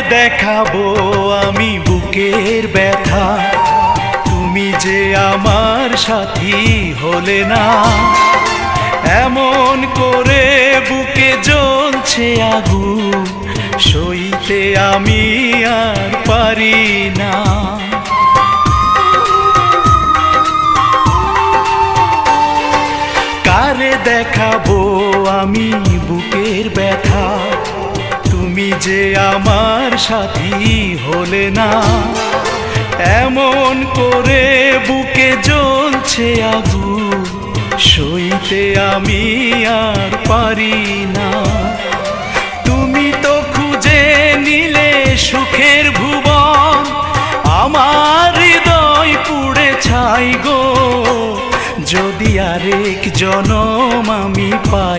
দেখাবো আমি বুকের ব্যথা, তুমি যে আমার সাথী হলে না। এমন করে বুকে জ্বলছে আগুন, সইতে আমি আর পারি না। কারে দেখাবো আমি বুকের ব্যথা, তুমি যে আমার সাথী হলে না। এমন করে বুকে জ্বলছে আগুন, সইতে আমি আর পারি না। তুমি তো খুঁজে নিলে সুখের ভুবন, আমার হৃদয় পুড়ে ছাই গো। যদি আরেক জনম আমি পাই।